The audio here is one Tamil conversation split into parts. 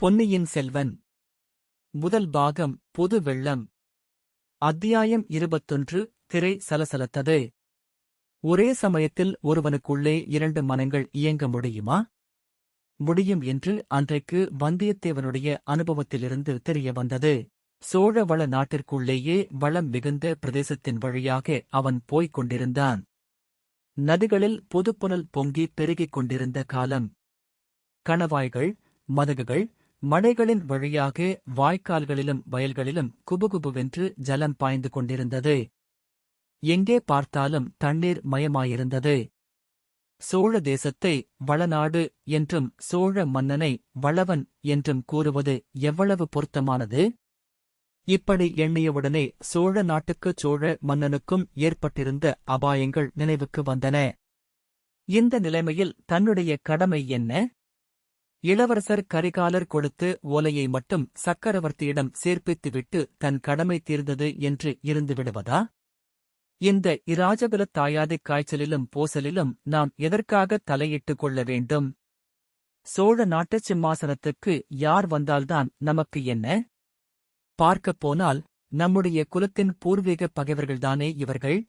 பொன்னியின் செல்வன் முதல் பாகம் புது வெள்ளம். அத்தியாயம் 21. திரை சலசலத்தது. ஒரே சமயத்தில் ஒருவனுக்குள்ளே 2 மனங்கள் இயங்க முடியுமா? முடியும் என்று அன்றைக்கு வந்தியத்தேவனுடைய அனுபவத்திலிருந்து தெரிய வந்தது. சோழ வள நாட்டிற்குள்ளேயே வளம் மிகுந்த பிரதேசத்தின் வழியாக அவன் போய்க் கொண்டிருந்தான். நதிகளில் புதுப்புனல் பொங்கி பெருகிக் கொண்டிருந்த காலம். கணவாய்கள், மதகுகள், மடைகளின் வழியாக வாய்க்கால்களிலும் வயல்களிலும் குபுகுபுவென்று ஜலம் பாய்ந்து கொண்டிருந்தது. எங்கே பார்த்தாலும் தண்ணீர் மயமாயிருந்தது. சோழ தேசத்தை வளநாடு என்றும் சோழ மன்னனை வளவன் என்றும் கூறுவது எவ்வளவு பொருத்தமானது! இப்படி எண்ணியவுடனே சோழ நாட்டுக்குச் சோழ மன்னனுக்கும் ஏற்பட்டிருந்த அபாயங்கள் நினைவுக்கு வந்தன. இந்த நிலைமையில் தன்னுடைய கடமை என்ன? இளவரசர் கரிகாலர் கொடுத்து ஓலையை மட்டும் சக்கரவர்த்தியிடம் சேர்ப்பித்துவிட்டு தன் கடமை தீர்ந்தது என்று இருந்து விடுவதா? இந்த இராஜகுலத் தாயாதிக் காய்ச்சலிலும் போசலிலும் நாம் எதற்காக தலையிட்டுக் கொள்ள வேண்டும்? சோழ நாட்டுச் சிம்மாசனத்துக்கு யார் வந்தால்தான் நமக்கு என்ன? பார்க்கப் போனால் நம்முடைய குலத்தின் பூர்வீக பகைவர்கள்தானே இவர்கள்.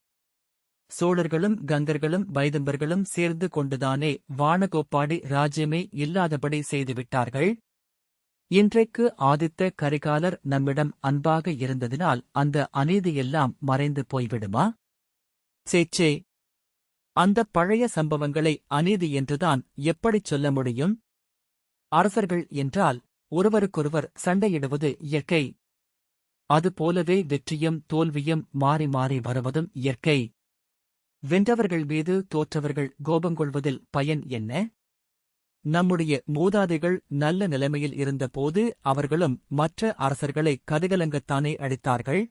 சோழர்களும் கங்கர்களும் வைதம்பர்களும் சேர்ந்து கொண்டுதானே வாணகோப்பாடி ராஜ்யமே இல்லாதபடி செய்துவிட்டார்கள். இன்றைக்கு ஆதித்த கரிகாலர் நம்மிடம் அன்பாக இருந்ததினால் அந்த அநீதியெல்லாம் மறைந்து போய்விடுமா? சேச்சே, அந்தப் பழைய சம்பவங்களை அநீதி என்றுதான் எப்படிச் சொல்ல முடியும்? அரசர்கள் என்றால் ஒருவருக்கொருவர் சண்டையிடுவது இயற்கை. அதுபோலவே வெற்றியும் தோல்வியும் மாறி மாறி வருவதும் இயற்கை. வென்றவர்கள் மீது தோற்றவர்கள் கோபங்கொள்வதில் பயன் என்ன? நம்முடைய மூதாதைகள் நல்ல நிலைமையில் இருந்தபோது அவர்களும் மற்ற அரசர்களை கதிகலங்கத்தானே அடித்தார்கள்.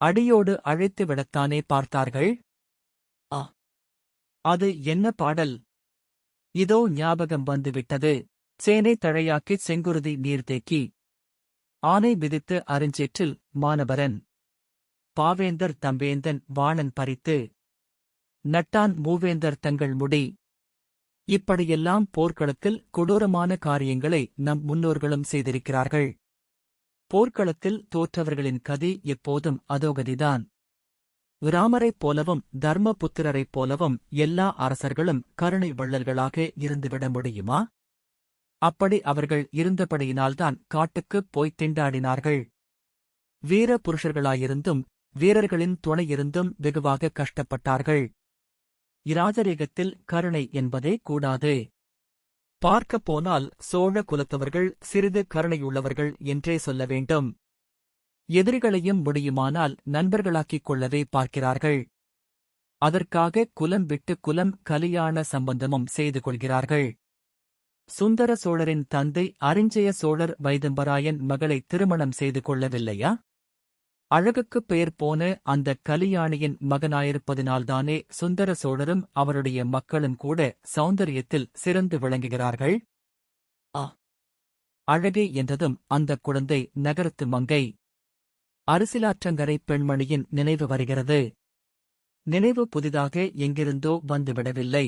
அடியோடு அழைத்து விடத்தானே பார்த்தார்கள். அது என்ன பாடல்? இதோ ஞாபகம் வந்துவிட்டது. சேனை தழையாக்கிச் செங்குருதி நீர்த்தேக்கி ஆனை விதித்து அருஞ்சேற்றில் மானபரன் பாவேந்தர் தம்பேந்தன் வாணன் பறித்து நட்டான் மூவேந்தர் தங்கள் முடி. இப்படியெல்லாம் போர்க்களத்தில் கொடூரமான காரியங்களை நம் முன்னோர்களும் செய்திருக்கிறார்கள். போர்க்களத்தில் தோற்றவர்களின் கதி எப்போதும் அதோகதிதான். இராமரைப் போலவும் தர்மபுத்திரரைப் போலவும் எல்லா அரசர்களும் கருணை வள்ளல்களாக இருந்துவிட முடியுமா? அப்படி அவர்கள் இருந்தபடியினால்தான் காட்டுக்குப் போய்த் திண்டாடினார்கள். வீர புருஷர்களாயிருந்தும் வீரர்களின் துணையிருந்தும் வெகுவாக கஷ்டப்பட்டார்கள். இராஜரீகத்தில் கருணை என்பதே கூடாது. பார்க்கப் போனால் சோழ குலத்தவர்கள் சிறிது கருணையுள்ளவர்கள் என்றே சொல்ல வேண்டும். எதிரிகளையும் முடியுமானால் நண்பர்களாக்கிக் கொள்ளவே பார்க்கிறார்கள். அதற்காக குலம் விட்டு குலம் கலியாண சம்பந்தமும் செய்து கொள்கிறார்கள். சுந்தர சோழரின் தந்தை அரிஞ்சய சோழர் வைதம்பராயன் மகளை திருமணம் செய்து கொள்ளவில்லையா? அழகுக்குப் பெயர் போன அந்த கலியாணியின் மகனாயிருப்பதினால்தானே சுந்தர சோழரும் அவருடைய மக்களும் கூட சௌந்தரியத்தில் சிறந்து விளங்குகிறார்கள். அழகே என்றதும் அந்தக் குழந்தை நகரத்து மங்கை அரசிலாற்றங்கரை பெண்மணியின் நினைவு வருகிறது. நினைவு புதிதாக எங்கிருந்தோ வந்துவிடவில்லை.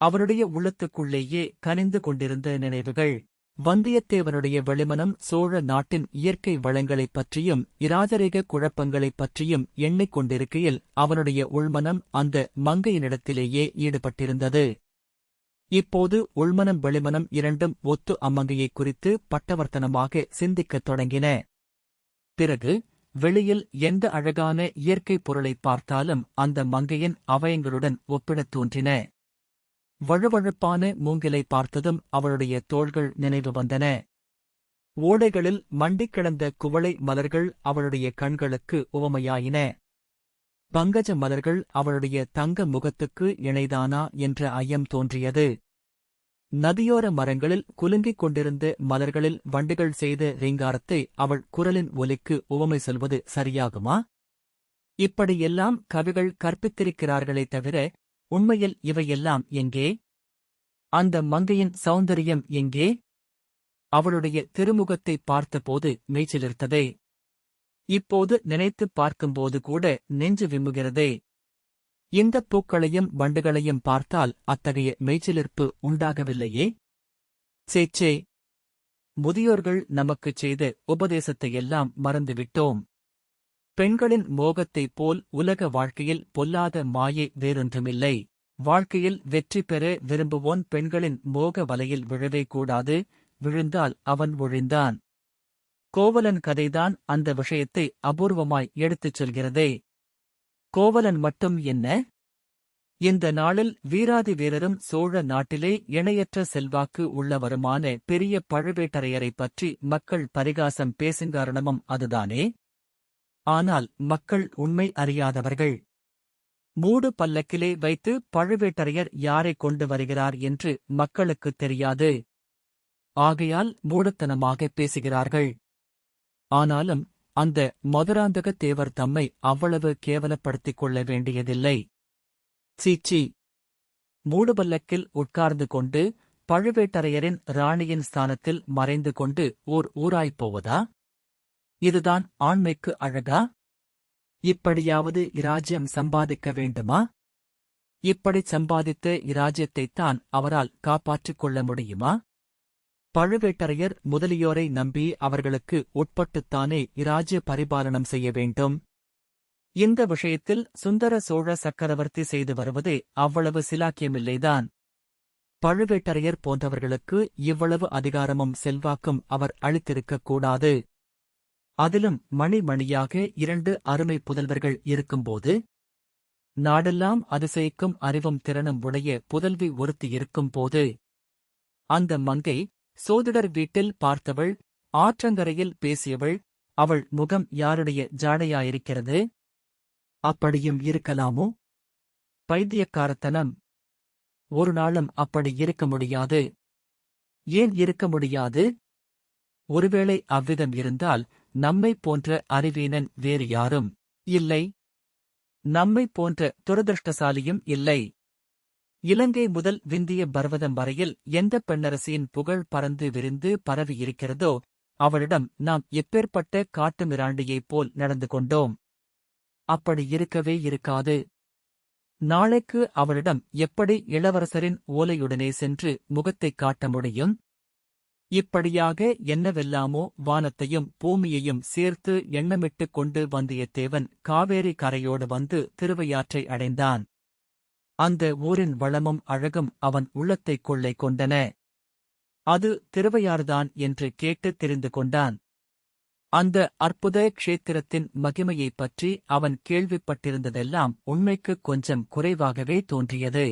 அவருடைய உள்ளத்துக்குள்ளேயே கனிந்து கொண்டிருந்த நினைவுகள். வந்தியத்தேவனுடைய வெளிமனம் சோழ நாட்டின் இயற்கை வளங்களைப் பற்றியும் இராஜரீக குழப்பங்களைப் பற்றியும் எண்ணிக் கொண்டிருக்கையில் அவனுடைய உள்மனம் அந்த மங்கையினிடத்திலேயே ஈடுபட்டிருந்தது. இப்போது உள்மனம் வெளிமனம் இரண்டும் ஒத்து அம்மங்கையைக் குறித்து பட்டவர்த்தனமாக சிந்திக்கத் தொடங்கின. பிறகு வெளியில் எந்த அழகான இயற்கைப் பொருளைப் பார்த்தாலும் அந்த மங்கையின் அவயங்களுடன் ஒப்பிடத் தோன்றின. வழுவழுப்பான மூங்கிலை பார்த்ததும் அவளுடைய தோள்கள் நினைவு வந்தன. ஓடைகளில் மண்டிக் கிடந்த குவளை மலர்கள் அவளுடைய கண்களுக்கு உவமையாயின. பங்கஜ மலர்கள் அவளுடைய தங்க முகத்துக்கு இணைதானா என்ற ஐயம் தோன்றியது. நதியோர மரங்களில் குலுங்கிக் கொண்டிருந்த மலர்களில் வண்டுகள் செய்த ரீங்காரத்தை அவள் குரலின் ஒலிக்கு உவமை சொல்வது சரியாகுமா? இப்படியெல்லாம் கவிகள் கற்பித்திருக்கிறார்களே தவிர உண்மையில் இவையெல்லாம் எங்கே? அந்த மங்கையின் சௌந்தரியம் எங்கே? அவளுடைய திருமுகத்தைப் பார்த்தபோது மெய்சிலிர்த்ததே. இப்போது நினைத்துப் பார்க்கும்போது கூட நெஞ்சு விம்முகிறதே. இந்தப் பூக்களையும் வண்டுகளையும் பார்த்தால் அத்தகைய மெய்சிலிர்ப்பு உண்டாகவில்லையே. சேச்சே, முதியோர்கள் நமக்குச் செய்த உபதேசத்தையெல்லாம் மறந்துவிட்டோம். பெண்களின் மோகத்தைப் போல் உலக வாழ்க்கையில் பொல்லாத மாயை வேறொன்றுமில்லை. வாழ்க்கையில் வெற்றி பெற விரும்புவோன் பெண்களின் மோக வலையில் விழவே கூடாது. விழுந்தால் அவன் ஒழிந்தான். கோவலன் கதைதான் அந்த விஷயத்தை அபூர்வமாய் எடுத்துச் சொல்கிறதே. கோவலன் மட்டும் என்ன? இந்த நாளில் வீராதி வீரரும் சோழ நாட்டிலே இணையற்ற செல்வாக்கு உள்ளவருமான பெரிய பழுவேட்டரையரைப் பற்றி மக்கள் பரிகாசம் பேசுங்காரணமும் அதுதானே? ஆனால் மக்கள் உண்மை அறியாதவர்கள். மூடு பல்லக்கிலே வைத்து பழுவேட்டரையர் யாரைக் கொண்டு வருகிறார் என்று மக்களுக்குத் தெரியாது. ஆகையால் மூடத்தனமாகப் பேசுகிறார்கள். ஆனாலும் அந்த மதுராந்தக தேவர் தம்மை அவ்வளவு கேவலப்படுத்திக் கொள்ள வேண்டியதில்லை. சீச்சி! மூடுபல்லக்கில் உட்கார்ந்து கொண்டு பழுவேட்டரையரின் ராணியின் ஸ்தானத்தில் மறைந்து கொண்டு ஊராய்ப் போவதா? இதுதான் ஆண்மைக்கு அழகா? இப்படியாவது இராஜ்யம் சம்பாதிக்க வேண்டுமா? இப்படிச் சம்பாதித்த இராஜ்யத்தைத்தான் அவரால் காப்பாற்றிக் கொள்ள முடியுமா? பழுவேட்டரையர் முதலியோரை நம்பி அவர்களுக்கு உட்பட்டுத்தானே இராஜ்ய பரிபாலனம் செய்ய வேண்டும். இந்த விஷயத்தில் சுந்தர சோழ சக்கரவர்த்தி செய்து வருவதே அவ்வளவு சிலாக்கியமில்லைதான். பழுவேட்டரையர் போன்றவர்களுக்கு இவ்வளவு அதிகாரமும் செல்வாக்கும் அவர் அளித்திருக்கக் கூடாது. அதிலும் மணிமணியாக 2 அருமை புதல்வர்கள் இருக்கும்போது, நாடெல்லாம் அதிசயிக்கும் அறிவும் திறனும் உடைய புதல்வி ஒருத்தி இருக்கும்போது, அந்த மங்கை சோதிடர் வீட்டில் பார்த்தவள், ஆற்றங்கரையில் பேசியவள், அவள் முகம் யாருடைய ஜாடையாயிருக்கிறது? அப்படியும் இருக்கலாமோ? பைத்தியக்காரத்தனம்! ஒரு நாளும் அப்படி இருக்க முடியாது. ஏன் இருக்க முடியாது? ஒருவேளை அவ்விதம் இருந்தால் நம்மைப் போன்ற அறிவீனன் வேறு யாரும் இல்லை. நம்மைப் போன்ற துரதிருஷ்டசாலியும் இல்லை. இலங்கை முதல் விந்திய பர்வதம் வரையில் எந்தப் பெண்ணரசியின் புகழ் பறந்து விரிந்து பரவியிருக்கிறதோ அவளிடம் நாம் எப்பேற்பட்ட காட்டுமிராண்டியைப் போல் நடந்து கொண்டோம். அப்படி இருக்கவே இருக்காது. நாளைக்கு அவளிடம் எப்படி இளவரசரின் ஓலையுடனே சென்று முகத்தைக் காட்ட முடியும்? இப்படியாக என்னவெல்லாமோ வானத்தையும் பூமியையும் சேர்த்து எண்ணமிட்டுக் கொண்டு வந்தியத்தேவன் காவேரி கரையோடு வந்து திருவையாற்றை அடைந்தான். அந்த ஊரின் வளமும் அழகும் அவன் உள்ளத்தைக் கொள்ளை கொண்டன. அது திருவையாறுதான் என்று கேட்டுத் தெரிந்து கொண்டான். அந்த அற்புத க்ஷேத்திரத்தின் மகிமையைப் பற்றி அவன் கேள்விப்பட்டிருந்ததெல்லாம் உண்மைக்குக் கொஞ்சம் குறைவாகவே தோன்றியது.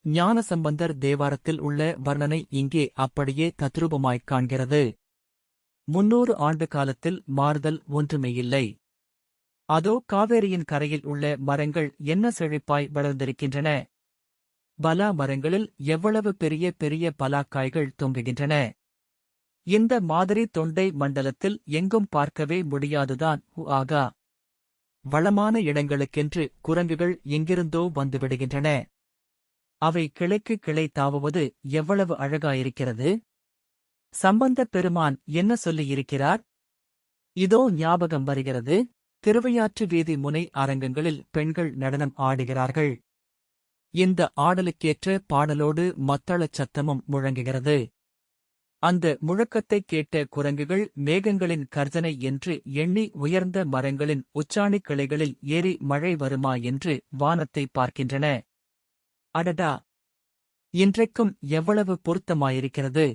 ஞானசம்பந்தர் தேவாரத்தில் உள்ள வர்ணனை இங்கே அப்படியே தத்ரூபமாய்க் காண்கிறது. 300 ஆண்டு காலத்தில் மாறுதல் ஒன்றுமேயில்லை. அதோ காவேரியின் கரையில் உள்ள மரங்கள் என்ன செழிப்பாய் வளர்ந்திருக்கின்றன! பலா மரங்களில் எவ்வளவு பெரிய பெரிய பலாக்காய்கள் தொங்குகின்றன! இந்த மாதிரி தொண்டை மண்டலத்தில் எங்கும் பார்க்கவே முடியாதுதான். ஆகா! வளமான இடங்களுக்கென்று குரங்குகள் எங்கிருந்தோ வந்துவிடுகின்றன. அவை கிளைக்கு கிளை தாவுவது எவ்வளவு அழகாயிருக்கிறது! சம்பந்தப் பெருமான் என்ன சொல்லியிருக்கிறார்? இதோ ஞாபகம் வருகிறது. திருவையாற்று வீதி முனை அரங்கங்களில் பெண்கள் நடனம் ஆடுகிறார்கள். இந்த ஆடலுக்கேற்ற பாடலோடு மத்தளச் சத்தமும் முழங்குகிறது. அந்த முழக்கத்தைக் கேட்ட குரங்குகள் மேகங்களின் கர்ஜனை என்று எண்ணி உயர்ந்த மரங்களின் உச்சாணிக் கிளைகளில் ஏறி மழை வருமா என்று வானத்தை பார்க்கின்றன. அடடா! இன்றைக்கும் எவ்வளவு பொருத்தமாயிருக்கிறது!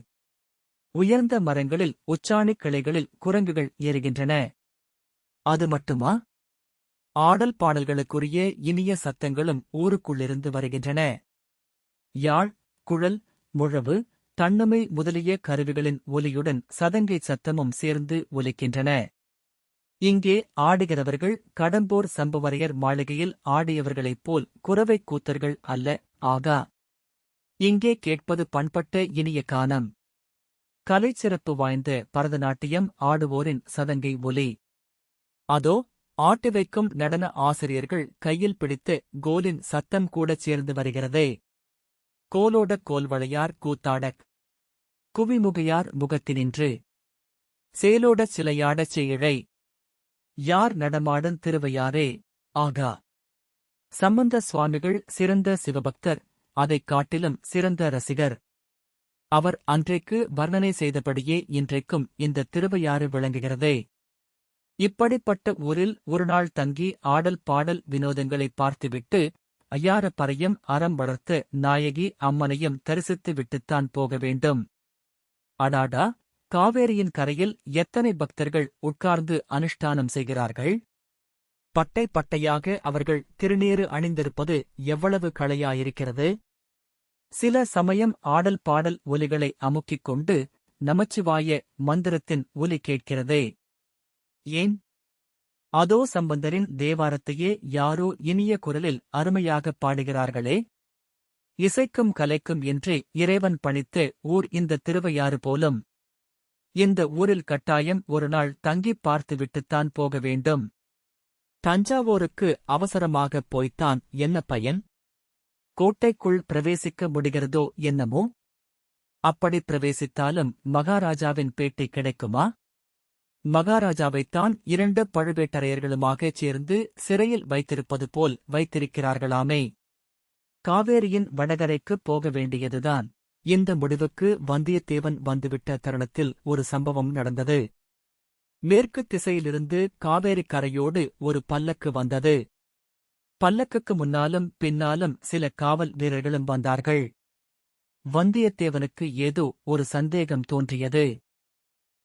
உயர்ந்த மரங்களில் உச்சாணிக் கிளைகளில் குரங்குகள் ஏறுகின்றன. அது மட்டுமா? ஆடல் பாடல்களுக்குரிய இனிய சத்தங்களும் ஊருக்குள்ளிருந்து வருகின்றன. யாழ், குழல், முழவு, தண்ணுமை முதலிய கருவிகளின் ஒலியுடன் சதங்கை சத்தமும் சேர்ந்து ஒலிக்கின்றன. இங்கே ஆடுகிறவர்கள் கடம்பூர் சம்புவரையர் மாளிகையில் ஆடியவர்களைப் போல் குரவைக் கூத்தர்கள் அல்ல. ஆகா! இங்கே கேட்பது பண்பட்ட இனிய கானம். கலைச்சிறப்பு வாய்ந்த பரதநாட்டியம் ஆடுவோரின் சதங்கை ஒலி. அதோ ஆட்டு வைக்கும் நடன ஆசிரியர்கள் கையில் பிடித்த கோலின் சத்தம் கூடச் சேர்ந்து வருகிறதே. கோலோடக் கோல்வளையார் கூத்தாடக் குவிமுகையார் முகத்தினின்று சேலோடச் சிலையாடச் செய்யிழை யார் நடமாடன் திருவையாறே. ஆகா! சம்பந்த சுவாமிகள் சிறந்த சிவபக்தர், அதைக் காட்டிலும் சிறந்த ரசிகர். அவர் அன்றைக்கு வர்ணனை செய்தபடியே இன்றைக்கும் இந்த திருவையாறு விளங்குகிறதே. இப்படிப்பட்ட ஊரில் ஒருநாள் தங்கி ஆடல் பாடல் வினோதங்களை பார்த்துவிட்டு ஐயார பறையும் அறம் வளர்த்த நாயகி அம்மனையும் தரிசித்து விட்டுத்தான் போக வேண்டும். அடாடா, காவேரியின் கரையில் எத்தனை பக்தர்கள் உட்கார்ந்து அனுஷ்டானம் செய்கிறார்கள்! பட்டை பட்டையாக அவர்கள் திருநீறு அணிந்திருப்பது எவ்வளவு களையாயிருக்கிறது! சில சமயம் ஆடல் பாடல் ஒலிகளை அமுக்கிக் கொண்டு நமச்சிவாய மந்திரத்தின் ஒலி கேட்கிறதே. ஏன்? அதோ சம்பந்தரின் தேவாரத்தையே யாரோ இனிய குரலில் அருமையாகப் பாடுகிறார்களே. இசைக்கும் கலைக்கும் என்றே இறைவன் பணித்த ஊர் இந்த திருவையாறு போலும். இந்த ஊரில் கட்டாயம் ஒருநாள் தங்கிப் பார்த்துவிட்டுத்தான் போக வேண்டும். தஞ்சாவூருக்கு அவசரமாகப் போய்த்தான் என்ன பயன்? கோட்டைக்குள் பிரவேசிக்க முடிகிறதோ என்னமோ? அப்படி பிரவேசித்தாலும் மகாராஜாவின் பேட்டை கிடைக்குமா? மகாராஜாவைத்தான் 2 பழுவேட்டரையர்களுமாகச் சேர்ந்து சிறையில் வைத்திருப்பது போல் வைத்திருக்கிறார்களாமே. காவேரியின் வடகரைக்குப் போக வேண்டியதுதான். இந்த முடிவுக்கு வந்தியத்தேவன் வந்துவிட்ட தருணத்தில் ஒரு சம்பவம் நடந்தது. மேற்கு திசையிலிருந்து காவேரி கரையோடு ஒரு பல்லக்கு வந்தது. பல்லக்குக்கு முன்னாலும் பின்னாலும் சில காவல் வீரர்களும் வந்தார்கள். வந்தியத்தேவனுக்கு ஏதோ ஒரு சந்தேகம் தோன்றியது.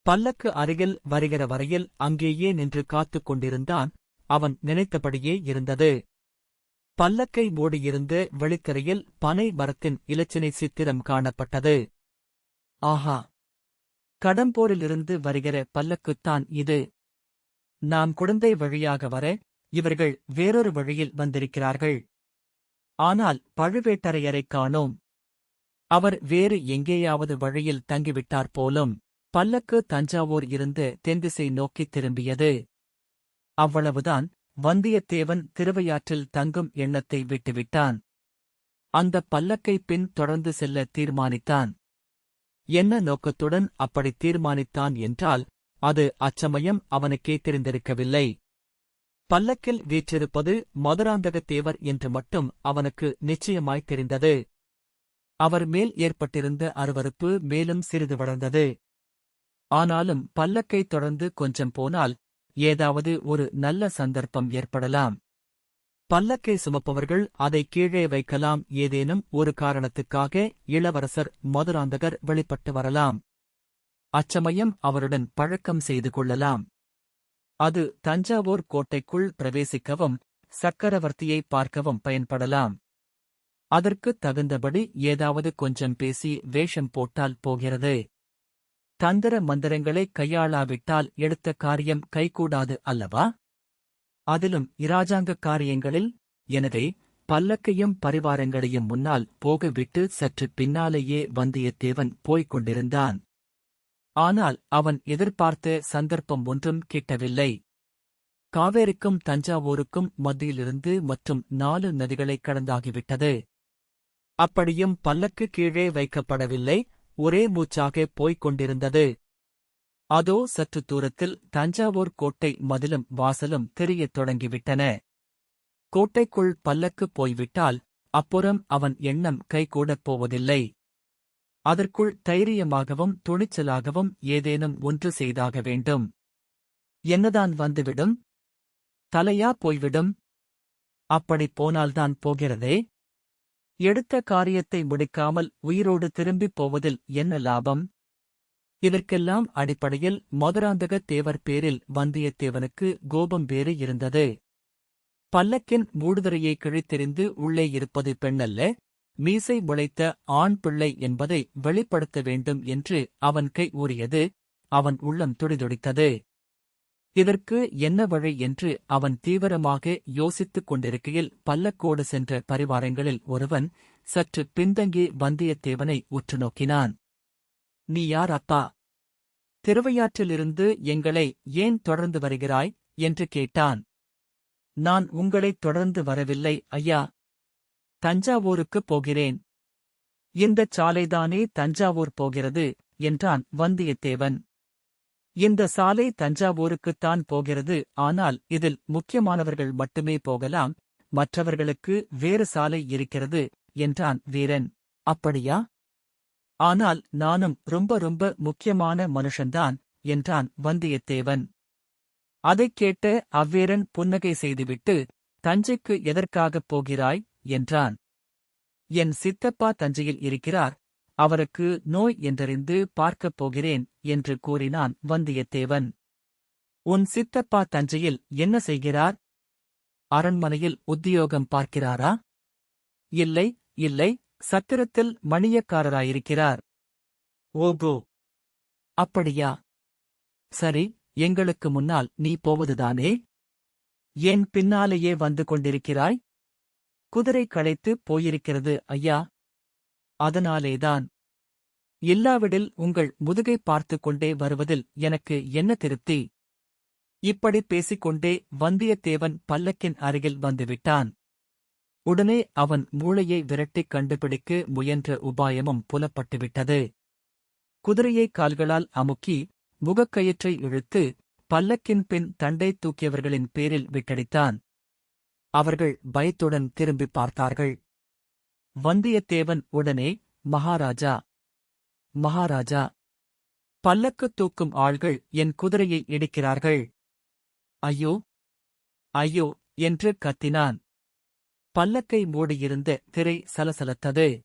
பல்லக்கு அருகில் வருகிற வரையில் அங்கேயே நின்று காத்துக் கொண்டிருந்தான். அவன் நினைத்தபடியே இருந்தது. பல்லக்கை மூடியிருந்த வெளிக்கரையில் பனை மரத்தின் இலச்சினை சித்திரம் காணப்பட்டது. ஆஹா! கடம்போரிலிருந்து வருகிற பல்லக்குத்தான் இது. நாம் குடந்தை வழியாக வர இவர்கள் வேறொரு வழியில் வந்திருக்கிறார்கள். ஆனால் பழுவேட்டரையரைக் காணோம். அவர் வேறு எங்கேயாவது வழியில் தங்கிவிட்டார் போலும். பல்லக்கு தஞ்சாவூர் இருந்த தென்திசை நோக்கித் திரும்பியது. அவ்வளவுதான். வந்தியத்தேவன் திருவையாற்றில் தங்கும் எண்ணத்தை விட்டுவிட்டான். அந்தப் பல்லக்கை பின் தொடர்ந்து செல்ல தீர்மானித்தான். என்ன நோக்கத்துடன் அப்படி தீர்மானித்தான் என்றால் அது அச்சமயம் அவனுக்கே தெரிந்திருக்கவில்லை. பல்லக்கில் வீற்றிருப்பது மதுராந்தகத்தேவர் என்று மட்டும் அவனுக்கு நிச்சயமாய் தெரிந்தது. அவர் மேல் ஏற்பட்டிருந்த அருவருப்பு மேலும் சிறிது வளர்ந்தது. ஆனாலும் பல்லக்கை தொடர்ந்து கொஞ்சம் போனால் ஏதாவது ஒரு நல்ல சந்தர்ப்பம் ஏற்படலாம். பல்லக்கை சுமப்பவர்கள் அதை கீழே வைக்கலாம். ஏதேனும் ஒரு காரணத்துக்காக இளவரசர் மதுராந்தகர் வெளிப்பட்டு வரலாம். அச்சமயம் அவருடன் பழக்கம் செய்து கொள்ளலாம். அது தஞ்சாவூர் கோட்டைக்குள் பிரவேசிக்கவும் சக்கரவர்த்தியை பார்க்கவும் பயன்படலாம். அதற்குத் தகுந்தபடி ஏதாவது கொஞ்சம் பேசி வேஷம் போட்டால் போகிறது. தந்திர மந்திரங்களை கையாளாவிட்டால் எடுத்த காரியம் கைகூடாது அல்லவா? அதிலும் இராஜாங்க காரியங்களில். எனவே பல்லக்கையும் பரிவாரங்களையும் முன்னால் போகவிட்டு சற்று பின்னாலேயே வந்தியத்தேவன் போய்க் கொண்டிருந்தான். ஆனால் அவன் எதிர்பார்த்த சந்தர்ப்பம் ஒன்றும் கிட்டவில்லை. காவேரிக்கும் தஞ்சாவூருக்கும் மத்தியிலிருந்து மற்றும் 4 நதிகளைக் கடந்தாகிவிட்டது. அப்படியும் பல்லக்கு கீழே வைக்கப்படவில்லை. ஒரே மூச்சாக போய்க் கொண்டிருந்தது. அதோ சற்று தூரத்தில் தஞ்சாவூர் கோட்டை மதிலும் வாசலும் தெரியத் தொடங்கிவிட்டன. கோட்டைக்குள் பல்லக்கு போய்விட்டால் அப்புறம் அவன் எண்ணம் கைகூடப் போவதில்லை. அதற்குள் தைரியமாகவும் துணிச்சலாகவும் ஏதேனும் ஒன்று செய்தாக வேண்டும். என்னதான் வந்துவிடும்? தலையா போய்விடும்? அப்படிப் போனால்தான் போகிறதே. எடுத்த காரியத்தை முடிக்காமல் உயிரோடு திரும்பிப் போவதில் என்ன லாபம்? இதற்கெல்லாம் அடிப்படையில் மதுராந்தக தேவர் பேரில் வந்தியத்தேவனுக்கு கோபம் வேறு இருந்தது. பல்லக்கின் மூடுதிரையை கிழித்தெறிந்து உள்ளே இருப்பது பெண்ணல்ல, மீசை முளைத்த ஆண் பிள்ளை என்பதை வெளிப்படுத்த வேண்டும் என்று அவன் கை ஊறியது. அவன் உள்ளம் துடிதுடித்தது. இதற்கு என்ன வழி என்று அவன் தீவிரமாக யோசித்துக் கொண்டிருக்கையில் பல்லக்கோடு சென்ற பரிவாரங்களில் ஒருவன் சற்று பின்தங்கி வந்தியத்தேவனை உற்று நோக்கினான். நீ யார் அப்பா? திருவையாற்றிலிருந்து எங்களை ஏன் தொடர்ந்து வருகிறாய் என்று கேட்டான். நான் உங்களைத் தொடர்ந்து வரவில்லை ஐயா. தஞ்சாவூருக்குப் போகிறேன். இந்தச் சாலைதானே தஞ்சாவூர் போகிறது என்றான் வந்தியத்தேவன். இந்த சாலை தஞ்சாவூருக்குத்தான் போகிறது. ஆனால் இதில் முக்கியமானவர்கள் மட்டுமே போகலாம். மற்றவர்களுக்கு வேறு சாலை இருக்கிறது என்றான் வீரன். அப்படியா? ஆனால் நானும் ரொம்ப ரொம்ப முக்கியமான மனுஷன்தான் என்றான் வந்தியத்தேவன். அதைக் கேட்ட அவ்வீரன் புன்னகை செய்துவிட்டு, தஞ்சைக்கு எதற்காகப் போகிறாய் என்றான். என் சித்தப்பா தஞ்சையில் இருக்கிறார், அவருக்கு நோய் என்றறிந்து பார்க்கப் போகிறேன் என்று கூறினான் வந்தியத்தேவன். உன் சித்தப்பா தஞ்சையில் என்ன செய்கிறார்? அரண்மனையில் உத்தியோகம் பார்க்கிறாரா? இல்லை, இல்லை, சத்திரத்தில் மணியக்காரராயிருக்கிறார். ஓகோ, அப்படியா? சரி, எங்களுக்கு முன்னால் நீ போவதுதானே? ஏன் பின்னாலேயே வந்து கொண்டிருக்கிறாய்? குதிரை களைத்து போயிருக்கிறது ஐயா. அதனாலேதான். இல்லாவிடில் உங்கள் முதுகை பார்த்துக் கொண்டே வருவதில் எனக்கு என்ன திருப்தி? இப்படிப் பேசிக்கொண்டே வந்தியத்தேவன் பல்லக்கின் அருகில் வந்துவிட்டான். உடனே அவன் மூளையை விரட்டிக் கண்டுபிடிக்க முயன்ற உபாயமும் புலப்பட்டுவிட்டது. குதிரையை கால்களால் அமுக்கி, முகக்கயிற்றை இழுத்து, பல்லக்கின் பின் தண்டை தூக்கியவர்களின் பேரில் விட்டடித்தான். அவர்கள் பயத்துடன் திரும்பிப் பார்த்தார்கள். வந்தியத்தேவன் உடனே, மகாராஜா, மகாராஜா, பல்லக்கு தூக்கும் ஆள்கள் என் குதிரையை இடிக்கிறார்கள். ஐயோ, ஐயோ என்று கத்தினான். பல்லக்கை மூடியிருந்த திரை சலசலத்தது.